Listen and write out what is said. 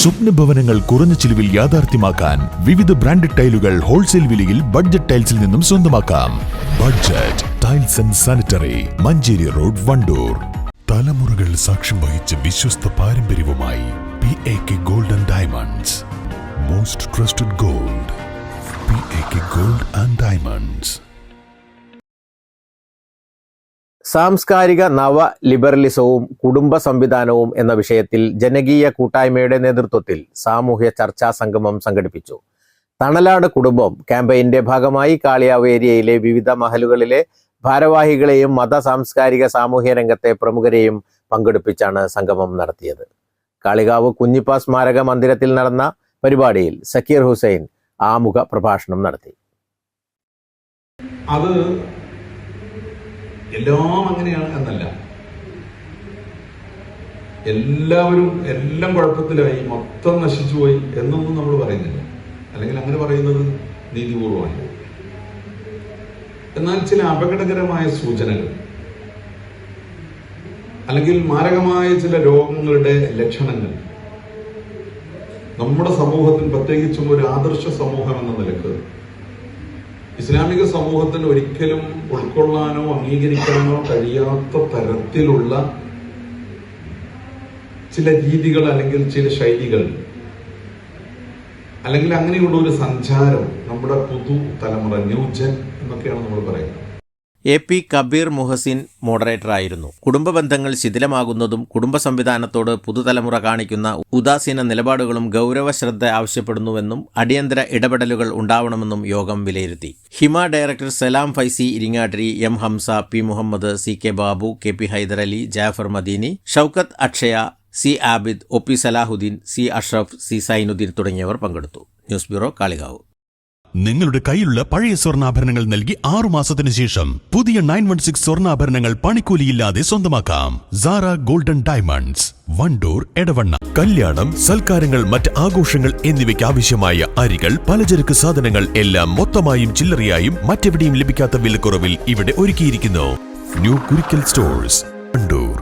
സ്വപ്നഭവനങ്ങൾ കുറഞ്ഞ ചിലവിൽ യാഥാർത്ഥ്യമാക്കാൻ വിവിധ ബ്രാൻഡഡ് ടൈലുകൾ ഹോൾസെയിൽ വിലയിൽ ബഡ്ജറ്റ് ടൈൽസിൽ നിന്നും സ്വന്തമാക്കാം. Budget tiles and sanitary, Manjeri road, Wandoor. തലമുറകൾ സാക്ഷ്യം വഹിച്ച വിശ്വസ്ത പാരമ്പര്യവുമായി PAK gold and diamonds. Most trusted gold, PAK gold and diamonds. സാംസ്കാരിക നവ ലിബറലിസവും കുടുംബ സംവിധാനവും എന്ന വിഷയത്തിൽ ജനകീയ കൂട്ടായ്മയുടെ നേതൃത്വത്തിൽ സാമൂഹ്യ ചർച്ചാ സംഗമം സംഘടിപ്പിച്ചു. തണലാട് കുടുംബം ക്യാമ്പയിന്റെ ഭാഗമായി കാളിയാവ് ഏരിയയിലെ വിവിധ മഹലുകളിലെ ഭാരവാഹികളെയും മത സാംസ്കാരിക സാമൂഹ്യ രംഗത്തെ പ്രമുഖരെയും പങ്കെടുപ്പിച്ചാണ് സംഗമം നടത്തിയത്. കാളികാവ് കുഞ്ഞിപ്പ സ്മാരക മന്ദിരത്തിൽ നടന്ന പരിപാടിയിൽ സക്കീർ ഹുസൈൻ ആമുഖ പ്രഭാഷണം നടത്തി. എല്ലാം അങ്ങനെയാണ് എന്നല്ല, എല്ലാവരും എല്ലാം കുഴപ്പത്തിലായി, മൊത്തം നശിച്ചുപോയി എന്നൊന്നും നമ്മൾ പറയുന്നില്ല. അല്ലെങ്കിൽ അങ്ങനെ പറയുന്നത് നീതിപൂർവമാണ്. എന്നാൽ ചില അപകടകരമായ സൂചനകൾ അല്ലെങ്കിൽ മാരകമായ ചില രോഗങ്ങളുടെ ലക്ഷണങ്ങൾ നമ്മുടെ സമൂഹത്തിൽ, പ്രത്യേകിച്ചും ഒരു ആദർശ സമൂഹം എന്ന നിലക്ക് ഇസ്ലാമിക സമൂഹത്തിന് ഒരിക്കലും ഉൾക്കൊള്ളാനോ അംഗീകരിക്കാനോ കഴിയാത്ത തരത്തിലുള്ള ചില രീതികൾ അല്ലെങ്കിൽ ചില ശൈലികൾ അല്ലെങ്കിൽ അങ്ങനെയുള്ള ഒരു സഞ്ചാരം നമ്മുടെ പുതു തലമുറ, ന്യൂജൻ എന്നൊക്കെയാണ് നമ്മൾ പറയുന്നത്. AP കബീർ മുഹസിൻ മോഡറേറ്ററായിരുന്നു. കുടുംബ ബന്ധങ്ങൾ ശിഥിലമാകുന്നതും കുടുംബ സംവിധാനത്തോട് പുതുതലമുറ കാണിക്കുന്ന ഉദാസീന നിലപാടുകളും ഗൗരവശ്രദ്ധ ആവശ്യപ്പെടുന്നുവെന്നും അടിയന്തര ഇടപെടലുകൾ ഉണ്ടാവണമെന്നും യോഗം വിലയിരുത്തി. Hima director Salam Faizy Iringattiri, M Hamsa, P Muhammad, CK Babu, KP Hyderali, Jafar Madani, Shoukath Akshaya, C Abid, OP Salahuddin, C Ashraf, C Sainuddin തുടങ്ങിയവർ പങ്കെടുത്തു. News bureau, Kalikavu. നിങ്ങളുടെ കയ്യിലുള്ള പഴയ സ്വർണ്ണാഭരണങ്ങൾ നൽകി 6 മാസത്തിന് ശേഷം പുതിയ 916 സ്വർണ്ണാഭരണങ്ങൾ പണിക്കൂലിയില്ലാതെ സ്വന്തമാക്കാം. Sara golden diamonds, Wandoor, Edavanna. കല്യാണം, സൽക്കാരങ്ങൾ, മറ്റ് ആഘോഷങ്ങൾ എന്നിവയ്ക്ക് ആവശ്യമായ അരികൾ, പലചരക്ക് സാധനങ്ങൾ എല്ലാം മൊത്തമായും ചില്ലറയായും മറ്റെവിടെയും ലഭിക്കാത്ത വിലക്കുറവിൽ ഇവിടെ ഒരുക്കിയിരിക്കുന്നു. New Kurikkal stores, Wandoor.